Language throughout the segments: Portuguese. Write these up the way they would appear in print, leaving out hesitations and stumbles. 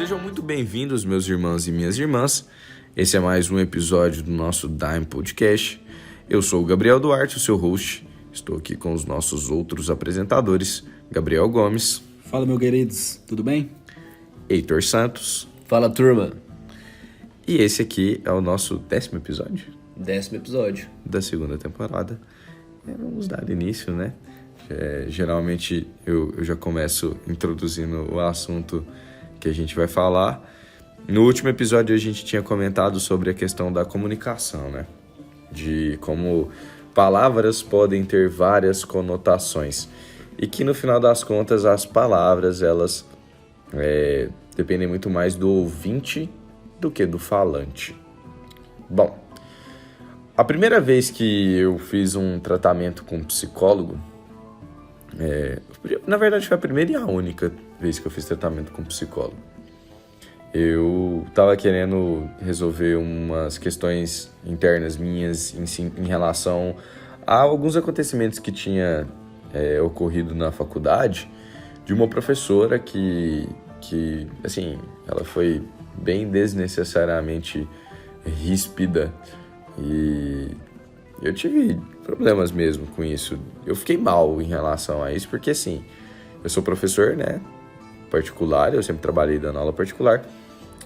Sejam muito bem-vindos, meus irmãos e minhas irmãs. Esse é mais um episódio do nosso Dime Podcast. Eu sou o Gabriel Duarte, o seu host. Estou aqui com os nossos outros apresentadores, Gabriel Gomes. Fala, meus queridos, tudo bem? Heitor Santos. Fala, turma. E esse aqui é o nosso 10º episódio. 10º episódio. Da segunda temporada. Vamos dar início, né? Geralmente eu já começo introduzindo o assunto que a gente vai falar. No último episódio a gente tinha comentado sobre a questão da comunicação, né? De como palavras podem ter várias conotações. E que no final das contas as palavras, elas dependem muito mais do ouvinte do que do falante. Bom, a primeira vez que eu fiz um tratamento com um psicólogo, na verdade foi a primeira e a única vez que eu fiz tratamento com um psicólogo. Eu estava querendo resolver umas questões internas minhas em relação a alguns acontecimentos que tinha ocorrido na faculdade, de uma professora que assim, ela foi bem desnecessariamente ríspida e eu tive problemas mesmo com isso. Eu fiquei mal em relação a isso, porque assim, eu sou professor, né, particular, eu sempre trabalhei dando aula particular,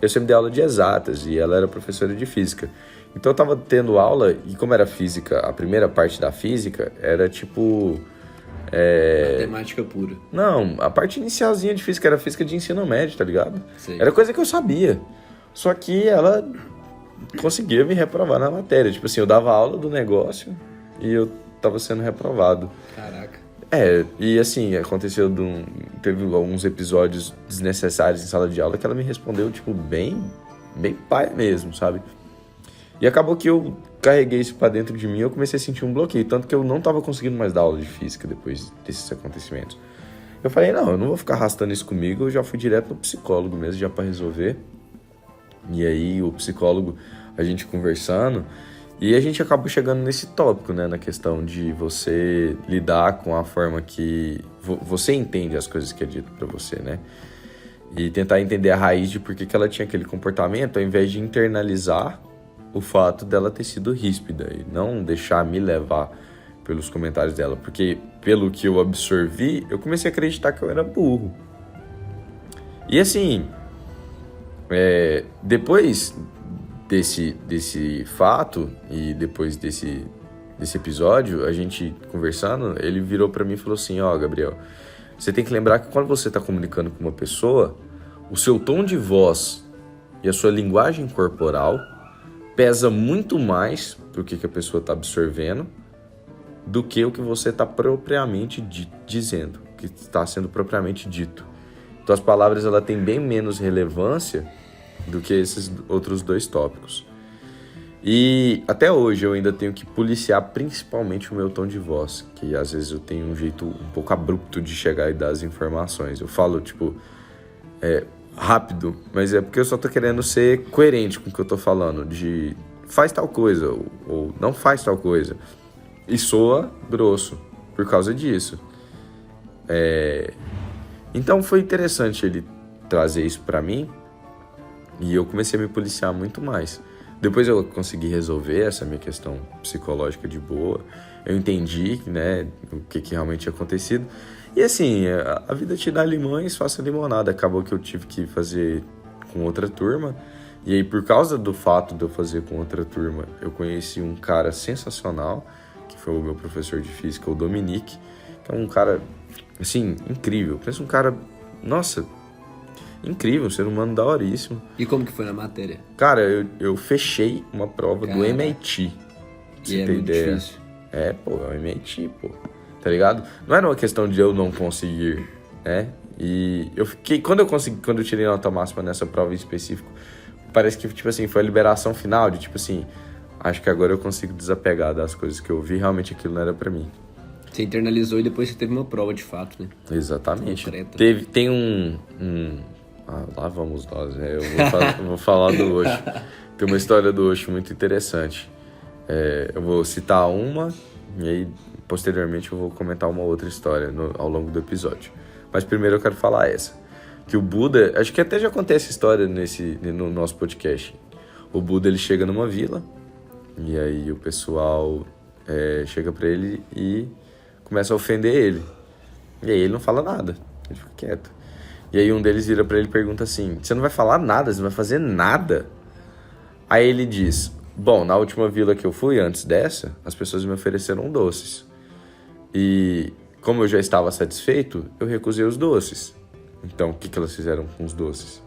eu sempre dei aula de exatas e ela era professora de física. Então eu tava tendo aula e como era física, a primeira parte da física era tipo... Matemática pura. Não, a parte inicialzinha de física era física de ensino médio, tá ligado? Sei. Era coisa que eu sabia. Só que ela conseguia me reprovar na matéria. Tipo assim, eu dava aula do negócio e eu tava sendo reprovado. Caraca. E assim, teve alguns episódios desnecessários em sala de aula que ela me respondeu, tipo, bem pai mesmo, sabe? E acabou que eu carreguei isso pra dentro de mim e eu comecei a sentir um bloqueio, tanto que eu não tava conseguindo mais dar aula de física depois desses acontecimentos. Eu falei, não, eu não vou ficar arrastando isso comigo, eu já fui direto no psicólogo mesmo, já pra resolver. E aí o psicólogo, a gente conversando, e a gente acabou chegando nesse tópico, né, na questão de você lidar com a forma que você entende as coisas que é dito pra você, né? E tentar entender a raiz de por que ela tinha aquele comportamento, ao invés de internalizar o fato dela ter sido ríspida e não deixar me levar pelos comentários dela, porque pelo que eu absorvi, eu comecei a acreditar que eu era burro. E assim, depois desse fato e depois desse episódio, a gente conversando, ele virou pra mim e falou assim, Gabriel, você tem que lembrar que quando você tá comunicando com uma pessoa, o seu tom de voz e a sua linguagem corporal pesa muito mais pro que a pessoa tá absorvendo do que o que você tá propriamente dizendo, que está sendo propriamente dito. Então as palavras ela têm bem menos relevância do que esses outros dois tópicos. E até hoje eu ainda tenho que policiar principalmente o meu tom de voz, que às vezes eu tenho um jeito um pouco abrupto de chegar e dar as informações. Eu falo, tipo, rápido, mas é porque eu só tô querendo ser coerente com o que eu tô falando, de faz tal coisa, ou não faz tal coisa. E soa grosso por causa disso. Então foi interessante ele trazer isso pra mim, e eu comecei a me policiar muito mais. Depois eu consegui resolver essa minha questão psicológica de boa. Eu entendi, né, o que realmente tinha acontecido. E assim, a vida te dá limões, faça limonada. Acabou que eu tive que fazer com outra turma. E aí, por causa do fato de eu fazer com outra turma, eu conheci um cara sensacional, que foi o meu professor de física, o Dominique, que é um cara, assim, incrível. Pensa um cara, nossa, incrível, um ser humano daoríssimo. E como que foi na matéria? Cara, eu fechei uma prova do MIT. Pra você ter ideia. Difícil. É o MIT, pô. Tá ligado? Não era uma questão de eu não conseguir, né? E eu fiquei... Quando eu tirei nota máxima nessa prova em específico, parece que, tipo assim, foi a liberação final de, tipo assim, acho que agora eu consigo desapegar das coisas que eu vi, realmente aquilo não era pra mim. Você internalizou e depois você teve uma prova de fato, né? Exatamente. Concreta. Tem lá vamos nós, né? Eu vou falar do Osho. Tem uma história do Osho muito interessante. Eu vou citar uma e aí posteriormente eu vou comentar uma outra história ao longo do episódio. Mas primeiro eu quero falar essa. que o Buda, acho que até já contei essa história no nosso podcast. O Buda, ele chega numa vila, e aí o pessoal chega pra ele e começa a ofender ele. E aí ele não fala nada, ele fica quieto. E aí um deles vira pra ele e pergunta assim, você não vai falar nada, você não vai fazer nada? Aí ele diz, bom, na última vila que eu fui, antes dessa, as pessoas me ofereceram doces. E como eu já estava satisfeito, eu recusei os doces. Então, o que elas fizeram com os doces?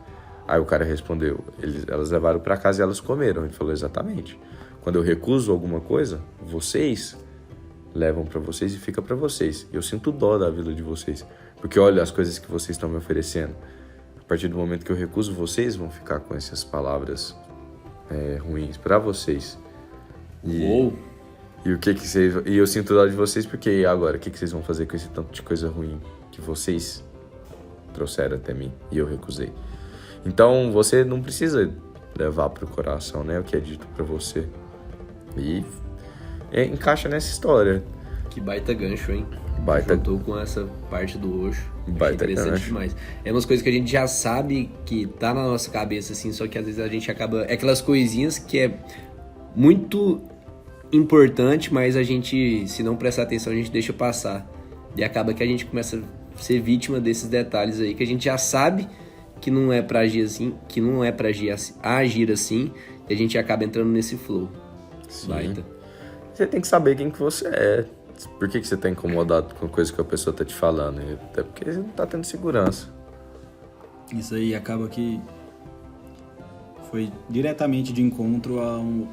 Aí o cara respondeu, elas levaram pra casa e elas comeram. Ele falou, exatamente. Quando eu recuso alguma coisa, vocês levam pra vocês e fica pra vocês. E eu sinto dó da vida de vocês. Porque olha as coisas que vocês estão me oferecendo. A partir do momento que eu recuso, vocês vão ficar com essas palavras ruins pra vocês. Uou! E o que vocês... E eu sinto dó de vocês porque agora, o que vocês vão fazer com esse tanto de coisa ruim que vocês trouxeram até mim e eu recusei? Então, você não precisa levar pro coração, né, o que é dito pra você. E encaixa nessa história. Que baita gancho, hein? Baita. Juntou com essa parte do Osho. Baita Achei interessante gancho. demais. É umas coisas que a gente já sabe que tá na nossa cabeça, assim, só que às vezes a gente acaba... É aquelas coisinhas que é muito importante, mas a gente, se não prestar atenção, a gente deixa passar. E acaba que a gente começa a ser vítima desses detalhes aí, que a gente já sabe que não é pra agir assim, que não é pra agir assim, e a gente acaba entrando nesse flow. Sim. Baita. Você tem que saber quem que você é. Por que você tá incomodado com a coisa que a pessoa tá te falando? Até porque você não tá tendo segurança. Isso aí acaba que foi diretamente de encontro a uma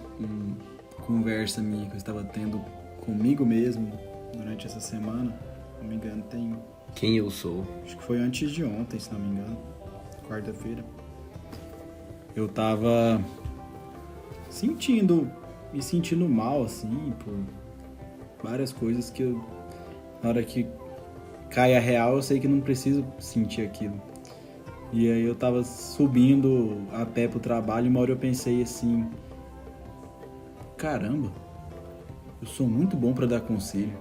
conversa minha que eu estava tendo comigo mesmo durante essa semana. Se não me engano, Quem eu sou? acho que foi antes de ontem, se não me engano, quarta-feira. Eu tava me sentindo mal, assim, por várias coisas que na hora que cai a real, eu sei que não preciso sentir aquilo. E aí eu tava subindo a pé pro trabalho e uma hora eu pensei assim, caramba, eu sou muito bom pra dar conselho.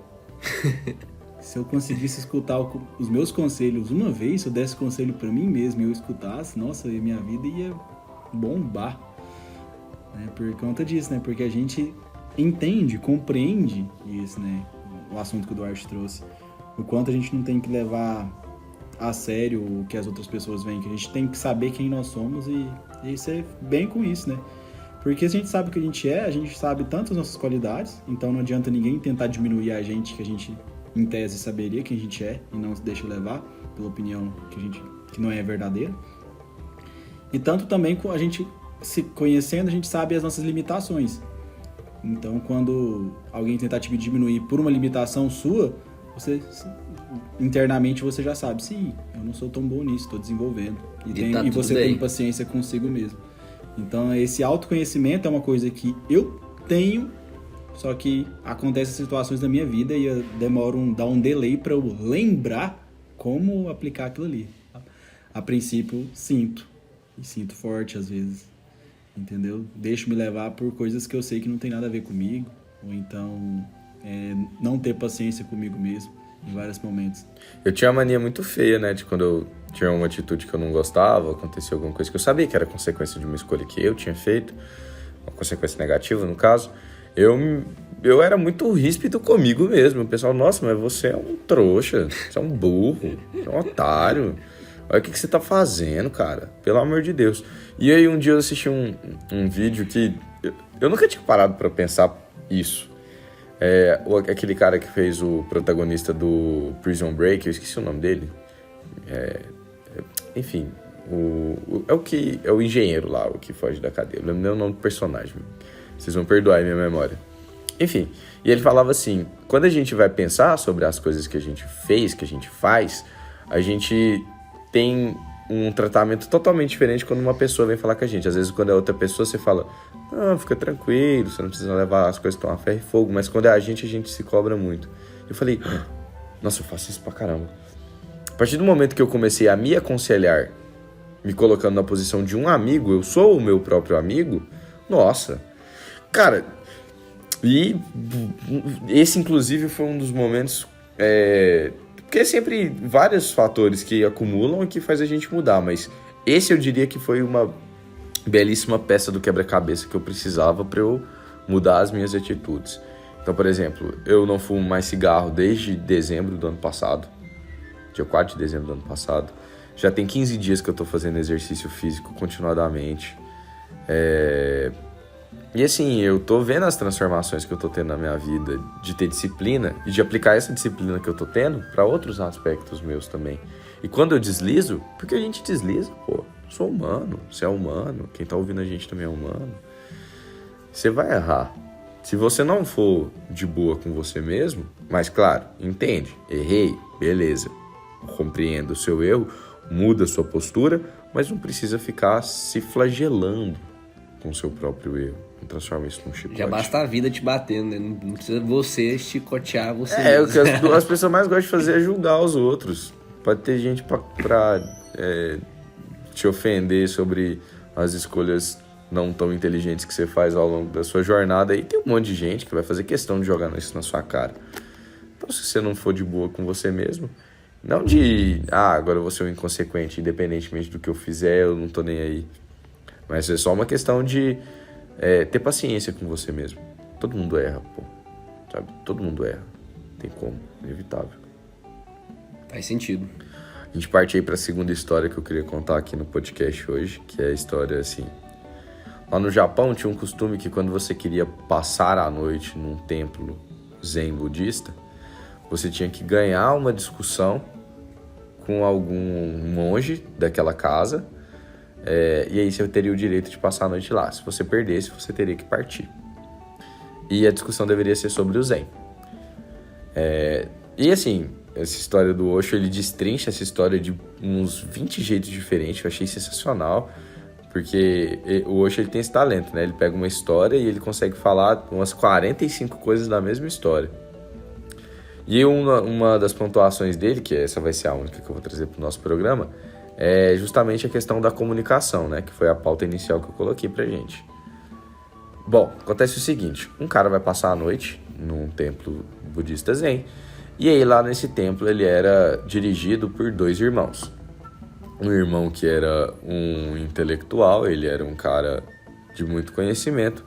Se eu conseguisse escutar os meus conselhos uma vez, se eu desse conselho pra mim mesmo e eu escutasse, nossa, minha vida ia bombar. Né? Por conta disso, né? Porque a gente entende, compreende isso, né? O assunto que o Duarte trouxe. O quanto a gente não tem que levar a sério o que as outras pessoas veem, que a gente tem que saber quem nós somos e ser bem com isso, né? Porque se a gente sabe o que a gente sabe tanto as nossas qualidades, então não adianta ninguém tentar diminuir a gente, que a gente, em tese, saberia quem a gente é e não se deixa levar pela opinião que não é verdadeira. E tanto também com a gente se conhecendo, a gente sabe as nossas limitações. Então, quando alguém tentar te diminuir por uma limitação sua, internamente você já sabe, sim, eu não sou tão bom nisso, estou desenvolvendo. E você tem paciência consigo mesmo. Então, esse autoconhecimento é uma coisa que eu tenho, só que acontecem situações na minha vida e dá um delay para eu lembrar como aplicar aquilo ali. A princípio, sinto forte às vezes, entendeu? Deixo me levar por coisas que eu sei que não tem nada a ver comigo, ou então não ter paciência comigo mesmo em vários momentos. Eu tinha uma mania muito feia, né, de quando eu tinha uma atitude que eu não gostava, acontecia alguma coisa que eu sabia que era consequência de uma escolha que eu tinha feito, uma consequência negativa no caso, eu era muito ríspido comigo mesmo. O pessoal, nossa, mas você é um trouxa, você é um burro, você é um otário. Olha o que você tá fazendo, cara. Pelo amor de Deus. E aí um dia eu assisti um vídeo que eu nunca tinha parado pra pensar isso. Aquele cara que fez o protagonista do Prison Break, eu esqueci o nome dele. Enfim, é o engenheiro lá, o que foge da cadeia. Eu lembro o nome do personagem. Vocês vão perdoar a minha memória. Enfim, e ele falava assim, quando a gente vai pensar sobre as coisas que a gente fez, que a gente faz, a gente tem um tratamento totalmente diferente quando uma pessoa vem falar com a gente. Às vezes, quando é outra pessoa, você fala, não, fica tranquilo, você não precisa levar as coisas tão a ferro e fogo. Mas quando é a gente se cobra muito. Eu falei, nossa, eu faço isso pra caramba. A partir do momento que eu comecei a me aconselhar, me colocando na posição de um amigo, eu sou o meu próprio amigo, nossa. Cara, e esse, inclusive, foi um dos momentos Porque é sempre vários fatores que acumulam e que faz a gente mudar, mas esse eu diria que foi uma belíssima peça do quebra-cabeça que eu precisava para eu mudar as minhas atitudes. Então, por exemplo, eu não fumo mais cigarro desde dezembro do ano passado, dia 4 de dezembro do ano passado. Já tem 15 dias que eu tô fazendo exercício físico continuadamente. E assim, eu tô vendo as transformações que eu tô tendo na minha vida, de ter disciplina e de aplicar essa disciplina que eu tô tendo para outros aspectos meus também. E quando eu deslizo, porque a gente desliza, pô, eu sou humano, você é humano, quem tá ouvindo a gente também é humano. Você vai errar. Se você não for de boa com você mesmo, mas claro, entende, errei, beleza, compreenda o seu erro, muda a sua postura, mas não precisa ficar se flagelando com o seu próprio erro. Não transforma isso num chicote. Já basta a vida te batendo, né? Não precisa você chicotear você o mesmo. que as pessoas mais gostam de fazer é julgar os outros. Pode ter gente pra te ofender sobre as escolhas não tão inteligentes que você faz ao longo da sua jornada. E tem um monte de gente que vai fazer questão de jogar isso na sua cara. Então, se você não for de boa com você mesmo, não de, agora eu vou ser um inconsequente, independentemente do que eu fizer, eu não tô nem aí. Mas é só uma questão de ter paciência com você mesmo. Todo mundo erra, pô. Sabe? Todo mundo erra. Tem como. Inevitável. Faz sentido. A gente parte aí pra segunda história que eu queria contar aqui no podcast hoje, que é a história assim... Lá no Japão tinha um costume que quando você queria passar a noite num templo zen budista, você tinha que ganhar uma discussão com algum monge daquela casa, e aí você teria o direito de passar a noite lá. Se você perdesse, você teria que partir. E a discussão deveria ser sobre o zen. E assim, essa história do Osho, ele destrincha essa história de uns 20 jeitos diferentes. Eu achei sensacional, porque o Osho, ele tem esse talento, né? Ele pega uma história e ele consegue falar umas 45 coisas da mesma história. E uma das pontuações dele, que essa vai ser a única que eu vou trazer para o nosso programa, é justamente a questão da comunicação, né? Que foi a pauta inicial que eu coloquei pra gente. Bom, acontece o seguinte, um cara vai passar a noite num templo budista zen, e aí lá nesse templo ele era dirigido por 2 irmãos. Um irmão que era um intelectual, ele era um cara de muito conhecimento,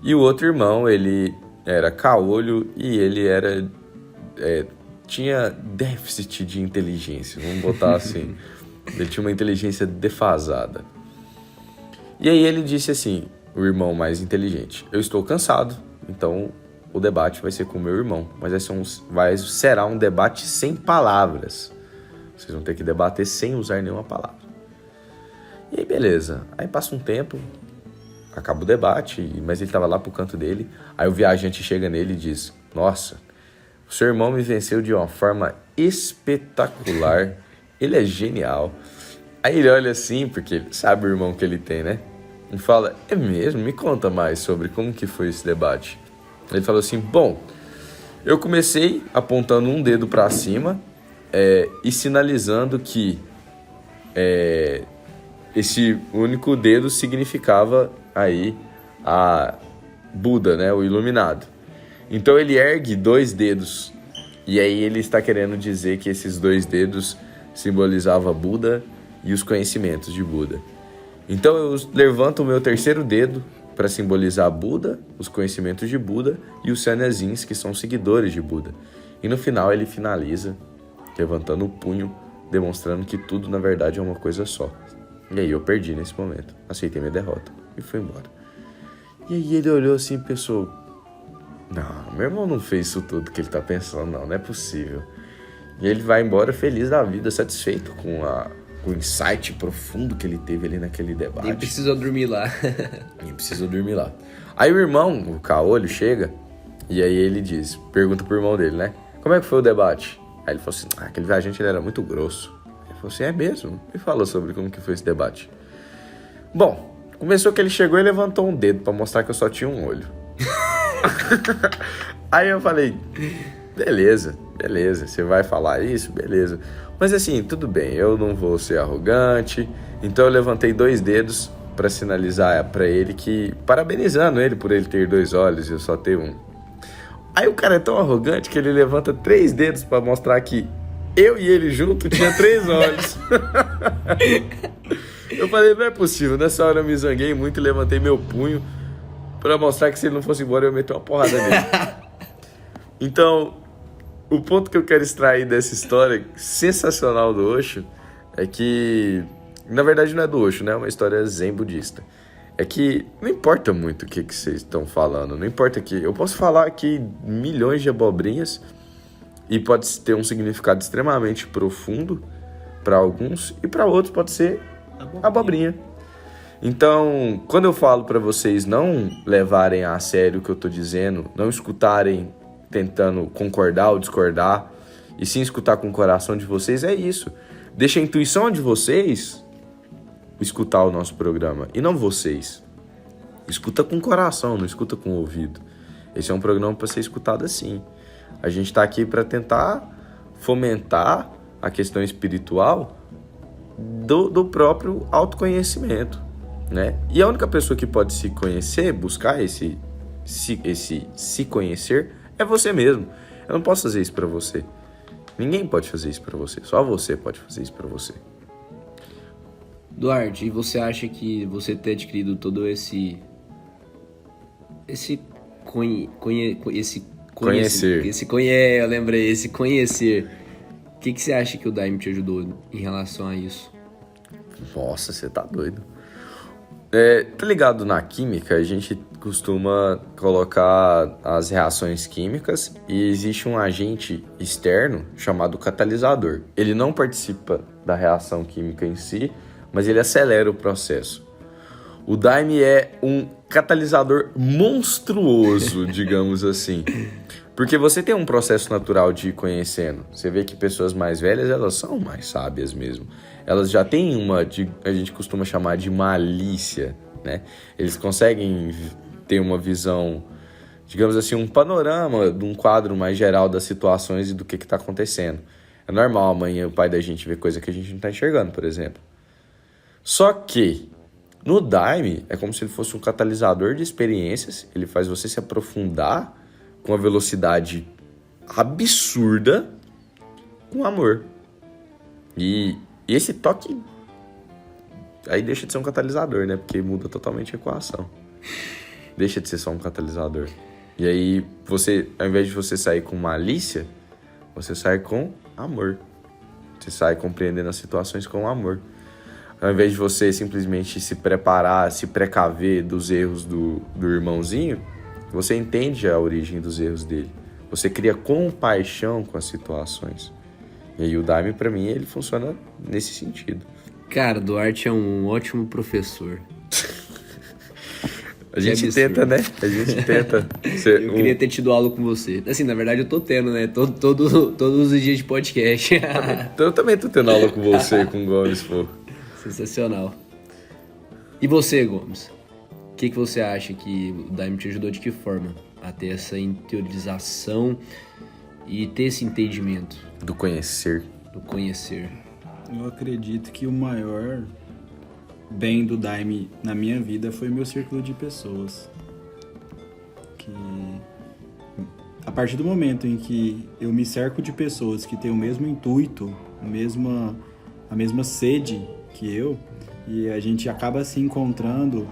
e o outro irmão, ele era caolho e ele era... tinha déficit de inteligência, vamos botar assim. Ele tinha uma inteligência defasada. E aí ele disse assim, o irmão mais inteligente: eu estou cansado, então o debate vai ser com o meu irmão, mas será um debate sem palavras. Vocês vão ter que debater sem usar nenhuma palavra. E aí beleza, aí passa um tempo, acaba o debate, mas ele estava lá pro canto dele. Aí o viajante chega nele e diz: nossa, o seu irmão me venceu de uma forma espetacular. Ele é genial. Aí ele olha assim, porque ele sabe o irmão que ele tem, né? E fala: é mesmo? Me conta mais sobre como que foi esse debate. Ele falou assim: bom, eu comecei apontando um dedo para cima e sinalizando que esse único dedo significava aí a Buda, né? O iluminado. Então ele ergue 2 dedos e aí ele está querendo dizer que esses 2 dedos simbolizava Buda e os conhecimentos de Buda. Então eu levanto o meu 3º dedo para simbolizar Buda, os conhecimentos de Buda e os sannyasins, que são seguidores de Buda. E no final ele finaliza levantando o punho, demonstrando que tudo na verdade é uma coisa só. E aí eu perdi nesse momento, aceitei minha derrota e fui embora. E aí ele olhou assim e pensou: não, meu irmão não fez isso tudo que ele tá pensando, não é possível. E ele vai embora feliz da vida, satisfeito com o insight profundo que ele teve ali naquele debate. Nem precisou dormir lá. Aí o irmão, o caolho, chega e aí ele pergunta pro irmão dele, né? Como é que foi o debate? Aí ele falou assim: aquele viajante ele era muito grosso. Ele falou assim: é mesmo? E falou sobre como que foi esse debate. Bom, começou que ele chegou e levantou um dedo pra mostrar que eu só tinha um olho. Aí eu falei: beleza, você vai falar isso, beleza. Mas assim, tudo bem, eu não vou ser arrogante. Então eu levantei 2 dedos pra sinalizar pra ele que, parabenizando ele por ele ter 2 olhos e eu só ter um. Aí o cara é tão arrogante que ele levanta 3 dedos pra mostrar que eu e ele junto tinha 3 olhos. Eu falei, não é possível. Nessa hora eu me zanguei muito e levantei meu punho pra mostrar que se ele não fosse embora eu ia meter uma porrada nele. Então, o ponto que eu quero extrair dessa história sensacional do Osho é que, na verdade não é do Osho, né? É uma história zen budista. É que não importa muito o que vocês estão falando, não importa que... Eu posso falar aqui milhões de abobrinhas e pode ter um significado extremamente profundo para alguns e para outros pode ser abobrinha. Então, quando eu falo para vocês não levarem a sério o que eu tô dizendo, não escutarem tentando concordar ou discordar, e sim escutar com o coração de vocês, é isso. Deixa a intuição de vocês escutar o nosso programa, e não vocês. Escuta com o coração, não escuta com o ouvido. Esse é um programa para ser escutado assim. A gente está aqui para tentar fomentar a questão espiritual do próprio autoconhecimento, né? E a única pessoa que pode se conhecer, buscar esse se conhecer, é você mesmo. Eu não posso fazer isso para você. Ninguém pode fazer isso para você. Só você pode fazer isso para você. Duarte, e você acha que você ter adquirido todo esse conhecer, o que você acha que o Daime te ajudou em relação a isso? Nossa, você tá doido. Tá ligado, na química a gente costuma colocar as reações químicas e existe um agente externo chamado catalisador. Ele não participa da reação química em si, mas ele acelera o processo. O Daime é um catalisador monstruoso, digamos assim. Porque você tem um processo natural de ir conhecendo. Você vê que pessoas mais velhas, elas são mais sábias mesmo. Elas já têm a gente costuma chamar de malícia, né? Eles conseguem ter uma visão, digamos assim, um panorama de um quadro mais geral das situações e do que está acontecendo. É normal amanhã o pai da gente ver coisa que a gente não está enxergando, por exemplo. Só que no Daime é como se ele fosse um catalisador de experiências. Ele faz você se aprofundar com uma velocidade absurda com amor. E esse toque aí deixa de ser um catalisador, né? Porque muda totalmente a equação. Deixa de ser só um catalisador. E aí você, ao invés de você sair com malícia, você sai com amor. Você sai compreendendo as situações com amor. Ao invés de você simplesmente se preparar, se precaver dos erros do irmãozinho, você entende a origem dos erros dele. Você cria compaixão com as situações. E aí o Daime, pra mim, ele funciona nesse sentido. Cara, Duarte é um ótimo professor. A gente tenta, né? A gente tenta. Eu queria ter tido aula com você. Assim, na verdade eu tô tendo, né? Todos os dias de podcast. Eu também tô tendo aula com você, com o Gomes, pô. Sensacional. E você, Gomes? O que você acha que o Daime te ajudou de que forma a ter essa interiorização e ter esse entendimento? Do conhecer. Do conhecer. Eu acredito que o maior bem do Daime na minha vida foi meu círculo de pessoas. Que a partir do momento em que eu me cerco de pessoas que têm o mesmo intuito, a mesma sede que eu, e a gente acaba se encontrando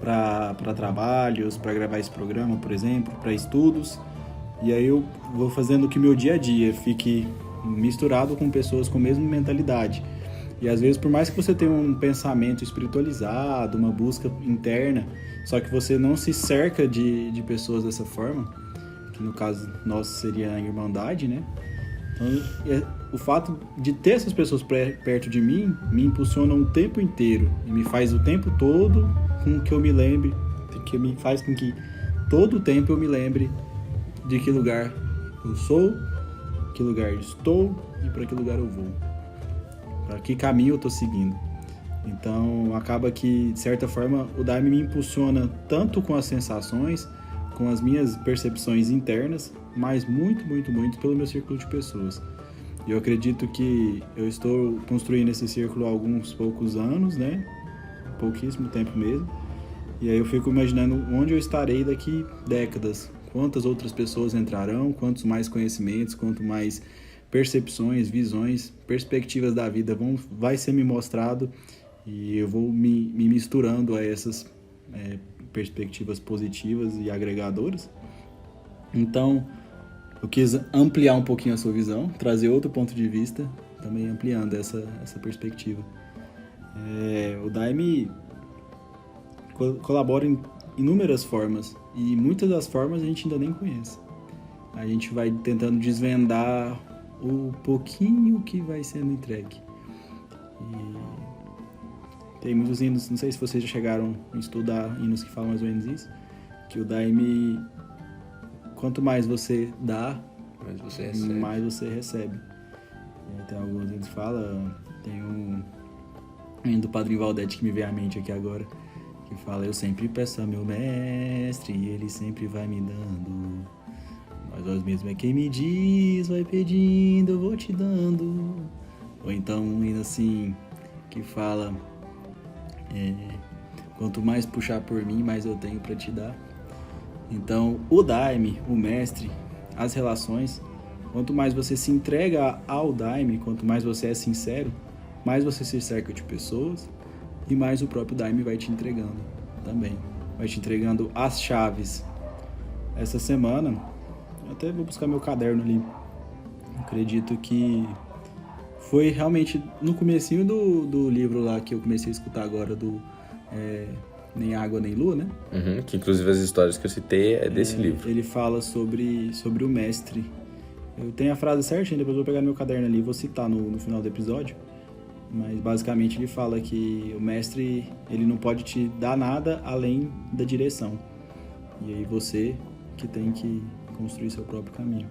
para trabalhos, para gravar esse programa, por exemplo, para estudos, e aí eu vou fazendo que meu dia a dia fique misturado com pessoas com a mesma mentalidade. E às vezes, por mais que você tenha um pensamento espiritualizado, uma busca interna, só que você não se cerca de pessoas dessa forma, que no caso nosso seria a Irmandade, né? Então, o fato de ter essas pessoas perto de mim me impulsiona o tempo inteiro e me faz o tempo todo com que eu me lembre, que me faz com que todo o tempo eu me lembre de que lugar eu sou, que lugar eu estou e para que lugar eu vou, para que caminho eu estou seguindo. Então acaba que, de certa forma, o Daime me impulsiona tanto com as sensações, com as minhas percepções internas, mas muito, muito, muito pelo meu círculo de pessoas. E eu acredito que eu estou construindo esse círculo há alguns poucos anos, né? Pouquíssimo tempo mesmo. E aí eu fico imaginando onde eu estarei daqui décadas. Quantas outras pessoas entrarão, quantos mais conhecimentos, quanto mais percepções, visões, perspectivas da vida vai ser me mostrado e eu vou me misturando a essas perspectivas positivas e agregadoras. Então, eu quis ampliar um pouquinho a sua visão, trazer outro ponto de vista, também ampliando essa perspectiva. O Daime colabora em inúmeras formas, e muitas das formas a gente ainda nem conhece. A gente vai tentando desvendar o pouquinho que vai sendo entregue. E tem muitos hinos, não sei se vocês já chegaram a estudar hinos que falam mais ou menos isso, que o Daime, quanto mais você dá, mais você recebe. Tem alguns hinos que falam, tem um hino do Padre Valdete que me veio à mente aqui agora, que fala: eu sempre peço a meu mestre e ele sempre vai me dando, mas vós mesmo é quem me diz, vai pedindo, eu vou te dando. Ou então um hino assim que fala: quanto mais puxar por mim, mais eu tenho para te dar. Então o Daime, o mestre, as relações, quanto mais você se entrega ao Daime, quanto mais você é sincero, mais você se cerca de pessoas e mais o próprio Daime vai te entregando também. Vai te entregando as chaves. Essa semana, eu até vou buscar meu caderno ali. Acredito que foi realmente no comecinho do livro lá que eu comecei a escutar agora, do Nem Água Nem Lua, né? Uhum, que inclusive as histórias que eu citei é desse livro. Ele fala sobre o mestre. Eu tenho a frase certinha, depois eu vou pegar no meu caderno ali e vou citar no final do episódio. Mas basicamente ele fala que o mestre, ele não pode te dar nada além da direção. E aí você que tem que construir seu próprio caminho.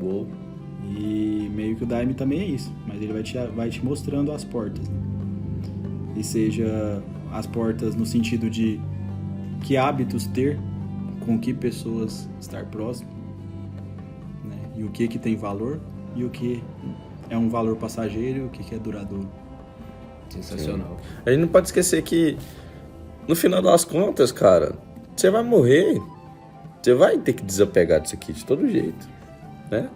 Uou. E meio que o Daime também é isso, mas ele vai te mostrando as portas, né? E seja as portas no sentido de que hábitos ter, com que pessoas estar próximo, né? E o que tem valor e o que é um valor passageiro e o que é duradouro. Sensacional. A gente não pode esquecer que, no final das contas, cara, você vai morrer, você vai ter que desapegar disso aqui de todo jeito, né?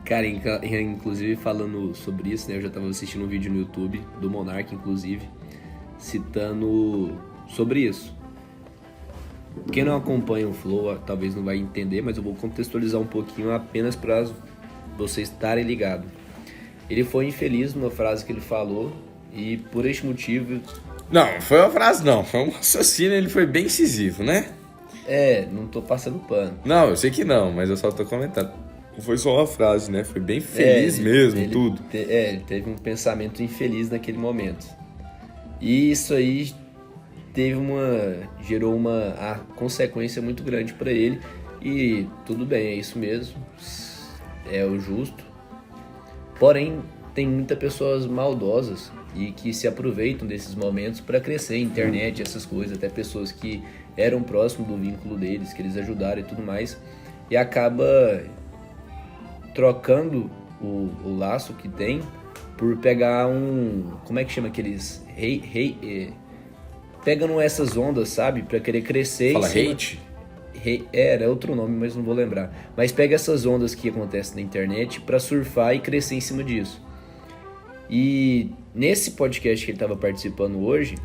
Cara, inclusive falando sobre isso, né? Eu já tava assistindo um vídeo no YouTube do Monark, inclusive, citando sobre isso. Quem não acompanha o Flow talvez não vai entender, mas eu vou contextualizar um pouquinho apenas para vocês estarem ligados. Ele foi infeliz numa frase que ele falou e por este motivo... Não, foi uma frase não, foi um raciocínio, ele foi bem incisivo, né? Não tô passando pano. Não, eu sei que não, mas eu só tô comentando. Foi só uma frase, né? Foi bem feliz mesmo, tudo. Ele teve um pensamento infeliz naquele momento. E isso aí gerou uma consequência muito grande para ele. E tudo bem, é isso mesmo. É o justo. Porém, tem muitas pessoas maldosas e que se aproveitam desses momentos para crescer, internet, essas coisas, até pessoas que eram próximos do vínculo deles, que eles ajudaram e tudo mais, e acaba trocando o laço que tem por pegar como é que chama aqueles pegando essas ondas, sabe, para querer crescer. Fala hate? Era outro nome, mas não vou lembrar. Mas pega essas ondas que acontecem na internet pra surfar e crescer em cima disso. E nesse podcast que ele estava participando hoje,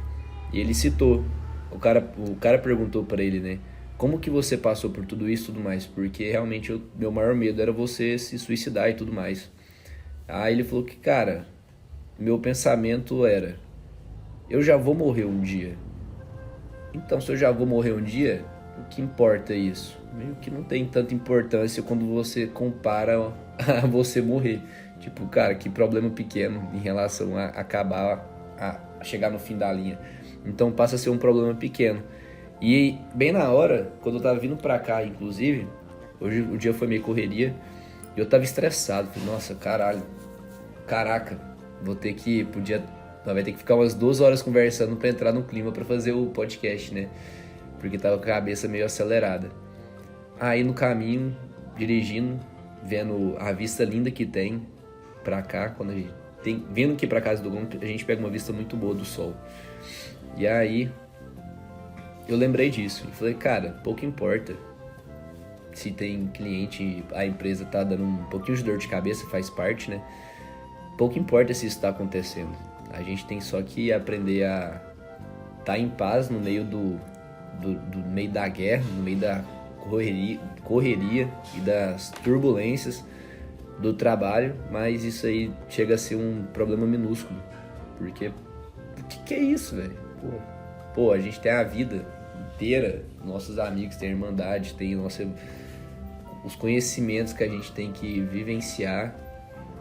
ele citou, o cara perguntou pra ele, né, como que você passou por tudo isso e tudo mais, porque realmente meu maior medo era você se suicidar e tudo mais. Aí ele falou que, cara, meu pensamento era, eu já vou morrer um dia. Então, se eu já vou morrer um dia, o que importa isso? Meio que não tem tanta importância quando você compara a você morrer. Tipo, cara, que problema pequeno em relação a acabar, a chegar no fim da linha. Então passa a ser um problema pequeno. E bem na hora, quando eu tava vindo pra cá, inclusive, hoje o dia foi meio correria, e eu tava estressado. Falei, nossa, caraca, nós vai ter que ficar umas 2 horas conversando pra entrar no clima pra fazer o podcast, né? Porque tava com a cabeça meio acelerada. Aí no dirigindo, vendo a vista linda que tem pra cá, quando a gente vindo aqui pra casa do Gon, a gente pega uma vista muito boa do sol. E aí eu lembrei disso. Eu falei, cara, pouco importa se tem cliente, a empresa tá dando um pouquinho de dor de cabeça, faz parte, né? Pouco importa se isso está acontecendo. A gente tem só que aprender a estar em paz no meio do meio da guerra, no meio da correria e das turbulências do trabalho, mas isso aí chega a ser um problema minúsculo. Porque o que é isso, velho? Pô, a gente tem a vida inteira, nossos amigos, tem a irmandade, tem os conhecimentos que a gente tem que vivenciar.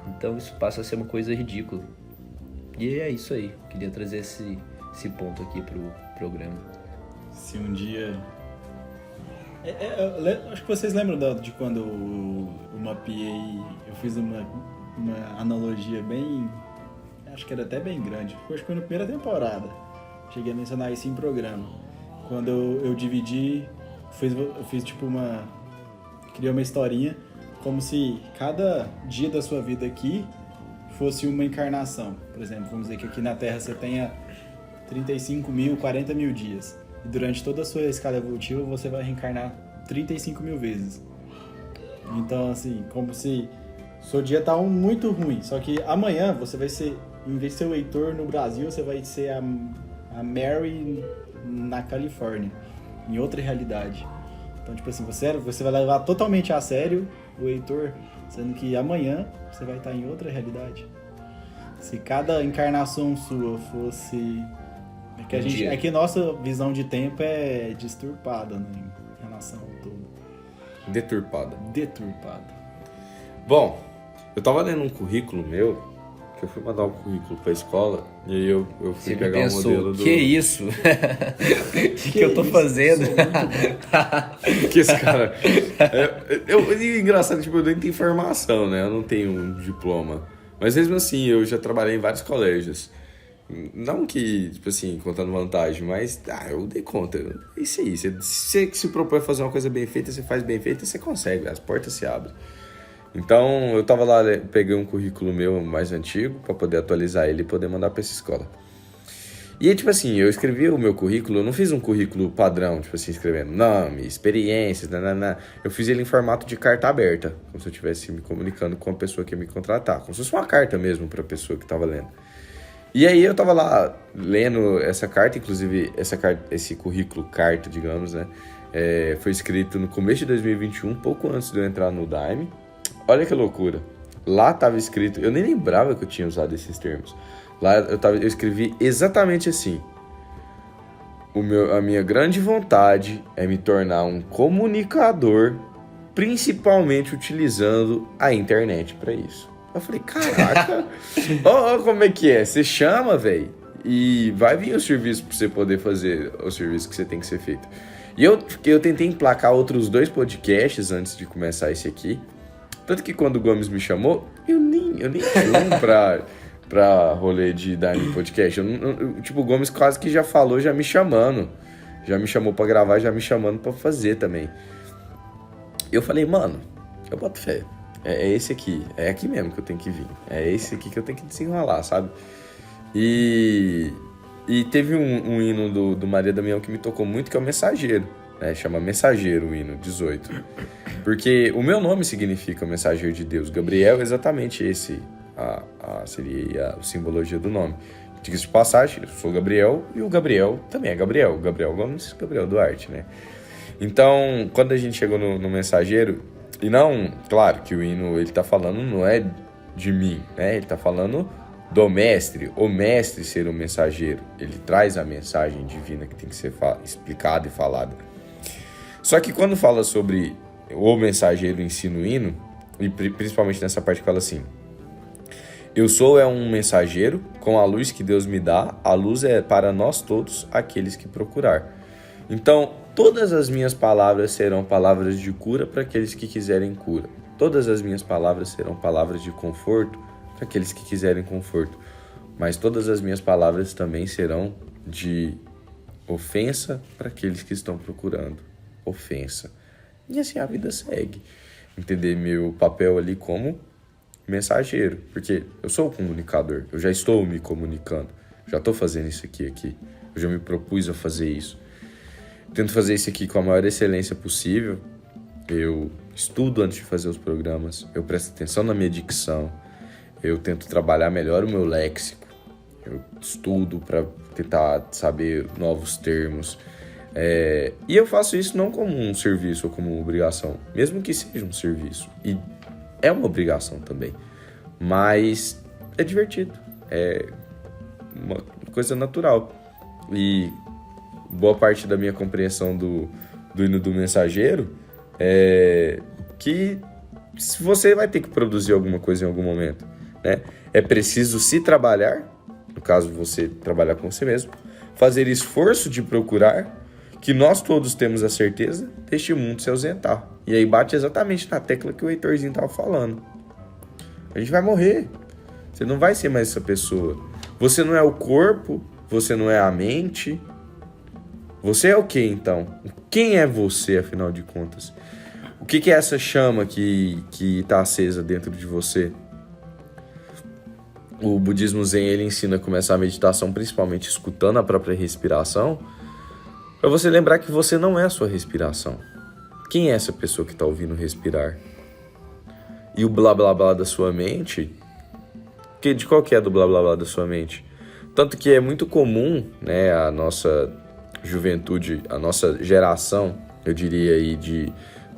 Então isso passa a ser uma coisa ridícula. E é isso aí. Queria trazer esse ponto aqui pro programa. Se um dia... acho que vocês lembram de quando eu mapeei... Eu fiz uma analogia bem... Acho que era até bem grande. Acho que foi na primeira temporada. Cheguei a mencionar isso em programa. Quando eu dividi... Eu fiz tipo uma... Criei uma historinha como se cada dia da sua vida aqui fosse uma encarnação. Por exemplo, vamos dizer que aqui na Terra você tenha 35 mil, 40 mil dias. E durante toda a sua escala evolutiva você vai reencarnar 35 mil vezes. Então, assim, como se seu dia tá muito ruim. Só que amanhã você vai ser, em vez de ser o Heitor no Brasil, você vai ser a Mary na Califórnia, em outra realidade. Então, tipo assim, você vai levar totalmente a sério o Heitor, sendo que amanhã você vai estar em outra realidade. Se cada encarnação sua fosse... É que nossa visão de tempo é disturpada, né, em relação ao todo. Deturpada. Bom, eu tava lendo um currículo meu, que eu fui mandar um currículo pra escola, e aí eu fui pegar um modelo do... Que isso? que eu tô fazendo? Que esse cara... engraçado, tipo, eu nem tenho formação, né? Eu não tenho um diploma. Mas mesmo assim, eu já trabalhei em vários colégios. Não que, tipo assim, contando vantagem, mas eu dei conta. É isso aí. Você se propõe a fazer uma coisa bem feita, você faz bem feita, você consegue, as portas se abrem. Então, eu tava lá, peguei um currículo meu mais antigo pra poder atualizar ele e poder mandar pra essa escola. E aí, tipo assim, eu escrevi o meu currículo, eu não fiz um currículo padrão, tipo assim, escrevendo nome, experiências, nananã. Eu fiz ele em formato de carta aberta, como se eu estivesse me comunicando com a pessoa que ia me contratar, como se fosse uma carta mesmo pra pessoa que tava lendo. E aí eu tava lá lendo essa carta, inclusive esse currículo carta, digamos, né? Foi escrito no começo de 2021, pouco antes de eu entrar no Daime. Olha que loucura. Lá tava escrito, eu nem lembrava que eu tinha usado esses termos. Lá eu escrevi exatamente assim. A minha grande vontade é me tornar um comunicador, principalmente utilizando a internet para isso. Eu falei, caraca, ó, como é que é? Você chama, velho, e vai vir o serviço pra você poder fazer o serviço que você tem que ser feito. E eu tentei emplacar outros 2 podcasts antes de começar esse aqui. Tanto que quando o Gomes me chamou, eu nem fui pra rolê de dar um podcast. Tipo, o Gomes quase que já falou, já me chamando. Já me chamou pra gravar, já me chamando pra fazer também. Eu falei, mano, eu boto fé. É esse aqui, é aqui mesmo que eu tenho que vir. É esse aqui que eu tenho que desenrolar, sabe? E teve um hino do Maria Damião que me tocou muito, que é o Mensageiro. Chama Mensageiro o hino, 18. Porque o meu nome significa Mensageiro de Deus. Gabriel é exatamente esse, seria a simbologia do nome. Diga-se de passagem, eu sou Gabriel e o Gabriel também é Gabriel. Gabriel Gomes, Gabriel Duarte, né? Então, quando a gente chegou no Mensageiro... E não, claro que o hino ele tá falando não é de mim, né? Ele tá falando do mestre, o mestre ser o mensageiro. Ele traz a mensagem divina que tem que ser explicada e falada. Só que quando fala sobre o mensageiro em si no hino, e principalmente nessa parte que fala assim: eu sou um mensageiro com a luz que Deus me dá, a luz é para nós todos aqueles que procurar. Então, todas as minhas palavras serão palavras de cura para aqueles que quiserem cura. Todas as minhas palavras serão palavras de conforto para aqueles que quiserem conforto. Mas todas as minhas palavras também serão de ofensa para aqueles que estão procurando ofensa. E assim a vida segue. Entender meu papel ali como mensageiro. Porque eu sou o comunicador. Eu já estou me comunicando. Já estou fazendo isso aqui. Eu já me propus a fazer isso. Tento fazer isso aqui com a maior excelência possível. eu estudo antes de fazer os programas, eu presto atenção na minha dicção, eu tento trabalhar melhor o meu léxico, eu estudo para tentar saber novos termos. E eu faço isso não como um serviço ou como uma obrigação, mesmo que seja um serviço. E é uma obrigação também, mas é divertido, é uma coisa natural. E boa parte da minha compreensão do hino do mensageiro é que você vai ter que produzir alguma coisa em algum momento, né? É preciso se trabalhar, no caso você trabalhar com você mesmo, fazer esforço de procurar, que nós todos temos a certeza deste mundo se ausentar. E aí bate exatamente na tecla que o Heitorzinho estava falando. A gente vai morrer. Você não vai ser mais essa pessoa. Você não é o corpo, você não é a mente. Você é o que então? Quem é você, afinal de contas? O que é essa chama que está acesa dentro de você? O budismo Zen, ele ensina a começar a meditação principalmente escutando a própria respiração, para você lembrar que você não é a sua respiração. Quem é essa pessoa que está ouvindo respirar? E o blá blá blá da sua mente, de qual que é do blá blá blá da sua mente? Tanto que é muito comum, né, a nossa juventude, a nossa geração, eu diria aí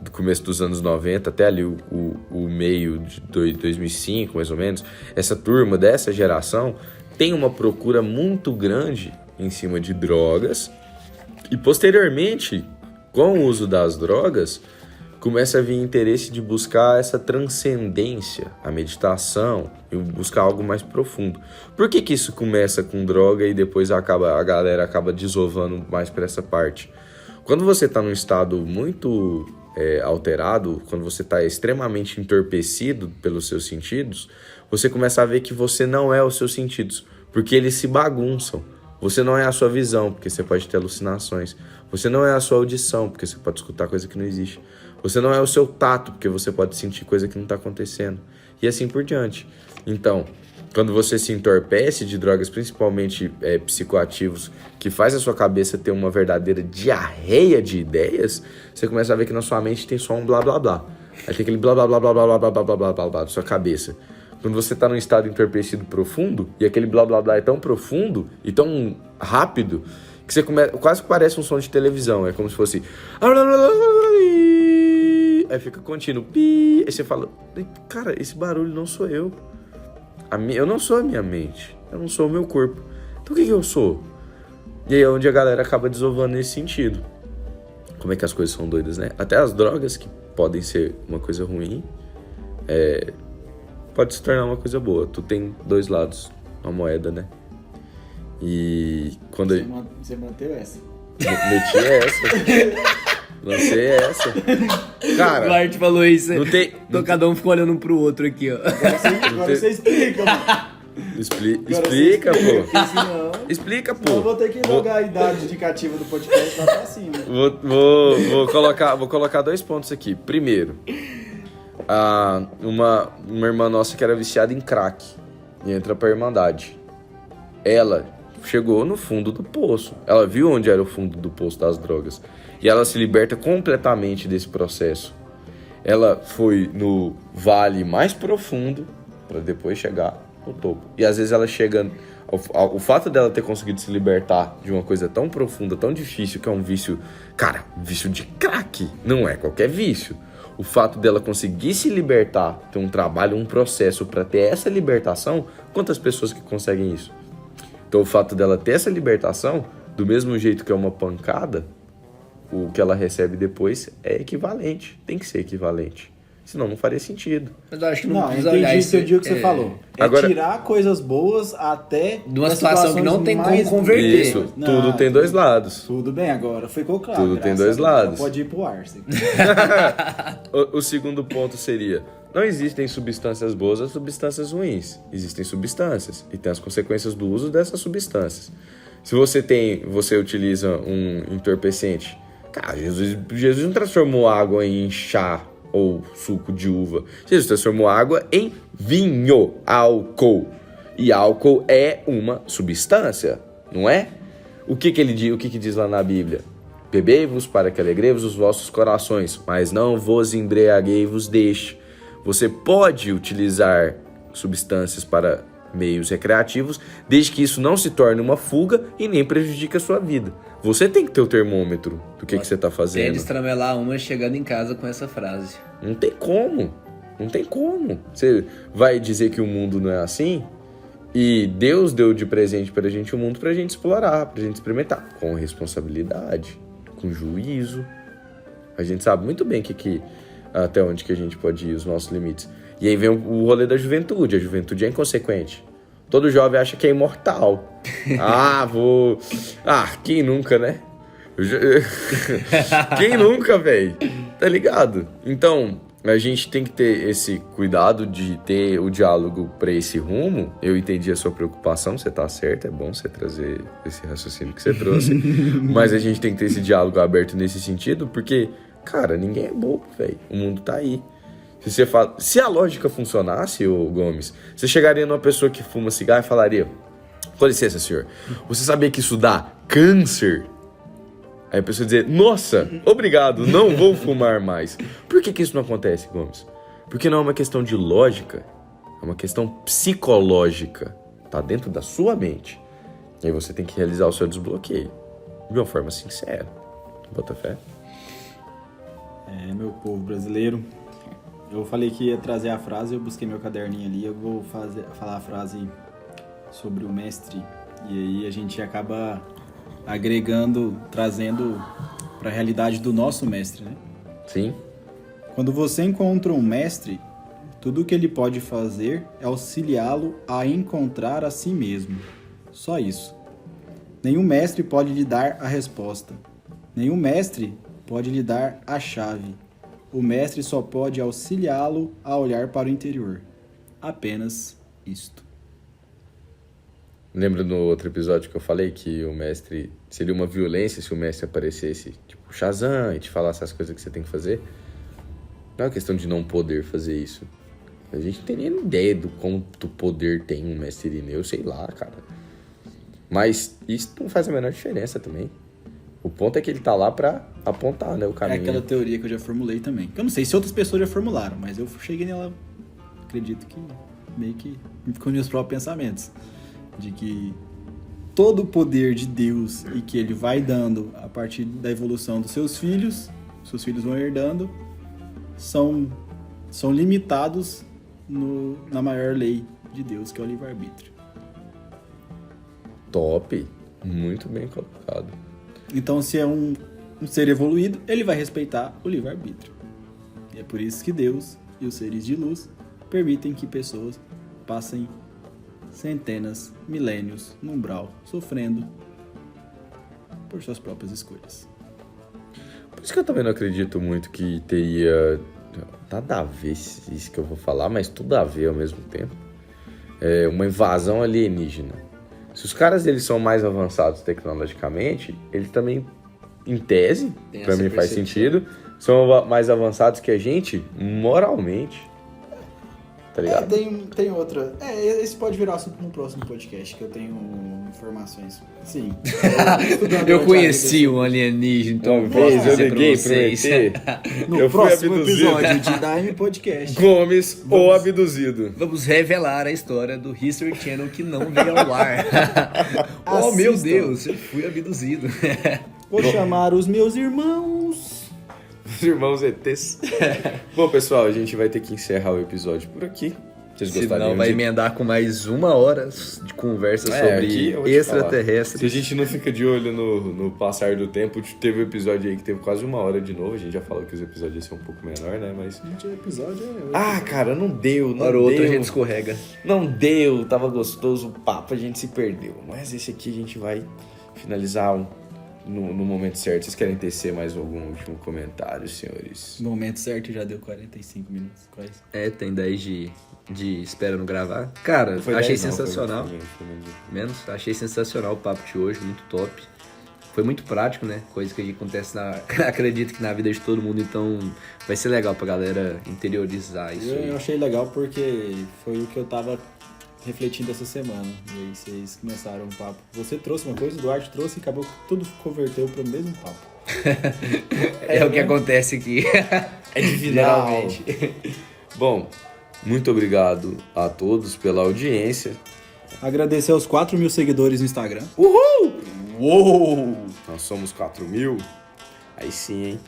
do começo dos anos 90 até ali o meio de 2005, mais ou menos, essa turma dessa geração tem uma procura muito grande em cima de drogas e posteriormente, com o uso das drogas, começa a vir interesse de buscar essa transcendência, a meditação, e buscar algo mais profundo. Por que isso começa com droga e depois a galera acaba desovando mais para essa parte? Quando você está num estado muito alterado, quando você está extremamente entorpecido pelos seus sentidos, você começa a ver que você não é os seus sentidos, porque eles se bagunçam. Você não é a sua visão, porque você pode ter alucinações. Você não é a sua audição, porque você pode escutar coisa que não existe. Você não é o seu tato, porque você pode sentir coisa que não está acontecendo. E assim por diante. Então, quando você se entorpece de drogas, principalmente psicoativos, que faz a sua cabeça ter uma verdadeira diarreia de ideias, você começa a ver que na sua mente tem só um blá blá blá. Aí tem aquele blá blá blá blá blá blá blá blá blá blá blá blá da sua cabeça. Quando você está num estado entorpecido profundo, e aquele blá blá blá é tão profundo e tão rápido, que você quase que parece um som de televisão. É como se fosse... Aí fica contínuo. Aí você fala, cara, esse barulho não sou eu. Eu não sou a minha mente. Eu não sou o meu corpo. Então o que eu sou? E aí é onde a galera acaba desovando nesse sentido. Como é que as coisas são doidas, né? Até as drogas, que podem ser uma coisa ruim, pode se tornar uma coisa boa. Tu tem dois lados na moeda, né? E quando... Você manteve essa? Meti essa. Lancei essa. Cara... O Art falou isso. Não tem... Então cada um ficou olhando um pro outro aqui, ó. Agora você explica, mano. Explica, pô. Explica, pô. Eu vou ter que jogar a idade indicativa do podcast lá pra cima. Vou colocar 2 pontos aqui. Primeiro, uma irmã nossa que era viciada em crack e entra pra Irmandade. Ela chegou no fundo do poço. Ela viu onde era o fundo do poço das drogas. E ela se liberta completamente desse processo. Ela foi no vale mais profundo para depois chegar no topo. E às vezes ela chega... O fato dela ter conseguido se libertar de uma coisa tão profunda, tão difícil, que é um vício... Cara, vício de crack. Não é qualquer vício. O fato dela conseguir se libertar, ter um trabalho, um processo para ter essa libertação, quantas pessoas que conseguem isso? Então o fato dela ter essa libertação, do mesmo jeito que é uma pancada, o que ela recebe depois é equivalente. Tem que ser equivalente. Senão não faria sentido. Mas eu acho que Não, precisa entendi olhar isso, entendi o que você falou. Agora, tirar coisas boas até... de uma situação que não tem como converter. Isso, Não, tudo tem dois lados. Tudo bem, agora ficou claro. Tudo tem graças dois a Deus. lados. Já pode ir pro ar. O segundo ponto seria... Não existem substâncias boas ou substâncias ruins. Existem substâncias e tem as consequências do uso dessas substâncias. Se você utiliza um entorpecente... Cara, Jesus não transformou água em chá ou suco de uva. Jesus transformou água em vinho, álcool. E álcool é uma substância, não é? O que ele diz? O que diz lá na Bíblia? Bebei-vos para que alegrei-vos os vossos corações, mas não vos embriaguei-vos deste. Você pode utilizar substâncias para meios recreativos, desde que isso não se torne uma fuga e nem prejudique a sua vida. Você tem que ter o termômetro do que você está Até fazendo. destramelar uma chegando em casa com essa frase. Não tem como. Não tem como. Você vai dizer que o mundo não é assim? E Deus deu de presente pra gente o mundo pra gente explorar, pra gente experimentar. Com responsabilidade, com juízo. A gente sabe muito bem até onde que a gente pode ir, os nossos limites. E aí vem o rolê da juventude. A juventude é inconsequente. Todo jovem acha que é imortal. Quem nunca, né? Quem nunca, velho? Tá ligado? Então, a gente tem que ter esse cuidado de ter o diálogo pra esse rumo. Eu entendi a sua preocupação, você tá certo, é bom você trazer esse raciocínio que você trouxe. Mas a gente tem que ter esse diálogo aberto nesse sentido, porque, cara, ninguém é bobo, velho. O mundo tá aí. Se a lógica funcionasse, ô Gomes, você chegaria numa pessoa que fuma cigarro e falaria: com licença, senhor, você sabia que isso dá câncer? Aí a pessoa dizer: nossa, obrigado, não vou fumar mais. Por que isso não acontece, Gomes? Porque não é uma questão de lógica, é uma questão psicológica. Tá dentro da sua mente. E aí você tem que realizar o seu desbloqueio de uma forma sincera. Bota fé. Meu povo brasileiro. Eu falei que ia trazer a frase, eu busquei meu caderninho ali, eu vou falar a frase sobre o mestre. E aí a gente acaba agregando, trazendo para a realidade do nosso mestre, né? Sim. Quando você encontra um mestre, tudo o que ele pode fazer é auxiliá-lo a encontrar a si mesmo. Só isso. Nenhum mestre pode lhe dar a resposta. Nenhum mestre pode lhe dar a chave. O mestre só pode auxiliá-lo a olhar para o interior. Apenas isto. Lembra no outro episódio que eu falei que o mestre seria uma violência se o mestre aparecesse, tipo Shazam, e te falasse as coisas que você tem que fazer? Não é uma questão de não poder fazer isso. A gente não tem nem ideia do quanto poder tem um mestre Irineu, sei lá, cara. Mas isso não faz a menor diferença também. O ponto é que ele tá lá pra apontar, né, o É caminho. aquela teoria que eu já formulei também. Que eu não sei se outras pessoas já formularam, mas eu cheguei nela, acredito que meio que com meus próprios pensamentos. De que todo o poder de Deus e que ele vai dando a partir da evolução dos seus filhos vão herdando, são limitados na maior lei de Deus, que é o livre-arbítrio. Top. Muito bem colocado. Então, se é um ser evoluído, ele vai respeitar o livre-arbítrio. E é por isso que Deus e os seres de luz permitem que pessoas passem centenas, milênios no umbral, sofrendo por suas próprias escolhas. Por isso que eu também não acredito muito que teria nada a ver isso que eu vou falar, mas tudo a ver ao mesmo tempo. É uma invasão alienígena. Se os caras eles são mais avançados tecnologicamente, eles também, em tese, Tem pra essa mim faz percepção. sentido, são mais avançados que a gente moralmente. Tá ligado? Tem outra. Esse pode virar assunto no próximo podcast, que eu tenho informações. Sim. Eu conheci um alienígena, então Uma vez eu dizer pra liguei pra vocês. ET, No eu fui próximo abduzido. episódio de Daime Podcast. Gomes, o abduzido. Vamos revelar a história do History Channel que não veio ao ar. Oh, meu Assistam. Deus, eu fui abduzido. Vou chamar os meus irmãos. Os irmãos ETs. Bom, pessoal, a gente vai ter que encerrar o episódio por aqui. Vocês gostariam Senão vai de... emendar com mais 1 hora de conversa aqui sobre eu vou te falar. extraterrestres. Se a gente não fica de olho no passar do tempo, teve um episódio aí que teve quase 1 hora de novo. A gente já falou que os episódios iam ser um pouco menor, né? Mas... O episódio cara, não deu, não Hora ou outra a deu. gente escorrega. Não deu, tava gostoso o papo, a gente se perdeu. Mas esse aqui a gente vai finalizar no momento certo. Vocês querem tecer mais algum último comentário, senhores? No momento certo já deu 45 minutos, quase. Tem 10 de espera no gravar. Cara, Foi achei 10 não, sensacional. foi menos. Menos, achei sensacional o papo de hoje, muito top. Foi muito prático, né? Coisa que acontece acredito que na vida de todo mundo, então vai ser legal pra galera interiorizar isso Eu aí. achei legal porque foi o que eu tava refletindo essa semana. E aí vocês começaram um papo. Você trouxe uma coisa, o Duarte trouxe e acabou que tudo converteu para o mesmo papo. É o que acontece aqui. É divinal. Geralmente. Bom, muito obrigado a todos pela audiência. Agradecer aos 4.000 seguidores no Instagram. Uhul! Uou! Nós somos 4.000. Aí sim, hein?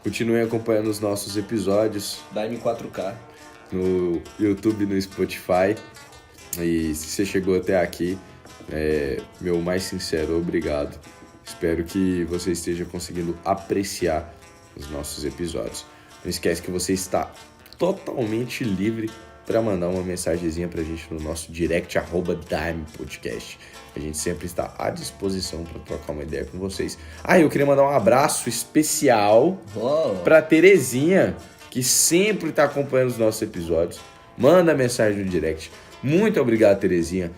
Continuem acompanhando os nossos episódios Dá em 4K. no YouTube, no Spotify. E se você chegou até aqui, meu mais sincero obrigado. Espero que você esteja conseguindo apreciar os nossos episódios. Não esquece que você está totalmente livre para mandar uma mensagenzinha pra gente no nosso direct @DimePodcast. A gente sempre está à disposição para trocar uma ideia com vocês. Eu queria mandar um abraço especial pra Terezinha, que sempre está acompanhando os nossos episódios. Manda mensagem no direct. Muito obrigado, Terezinha.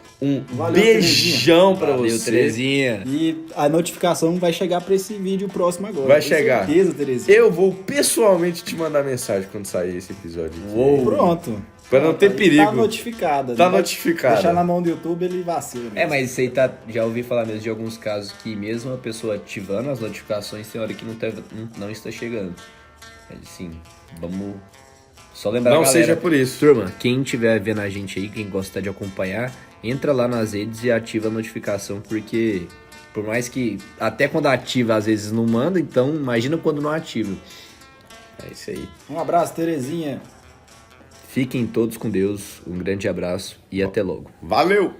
Valeu, beijão pra Valeu, você. Terezinha. E a notificação vai chegar para esse vídeo próximo agora. Vai Com chegar. certeza, Terezinha. Eu vou pessoalmente te mandar mensagem quando sair esse episódio aqui. Pronto. Pra não ter perigo. Tá notificada. Tá Não vai notificada. Deixar na mão do YouTube, ele vacila. Mas isso aí já ouvi falar mesmo de alguns casos que mesmo a pessoa ativando as notificações tem hora que não está chegando. Mas sim, vamos só lembrar Não a galera. seja por isso. Turma, quem estiver vendo a gente aí, quem gosta de acompanhar, entra lá nas redes e ativa a notificação, porque por mais que até quando ativa às vezes não manda, então imagina quando não ativa. É isso aí. Um abraço, Terezinha. Fiquem todos com Deus, um grande abraço e até logo. Valeu!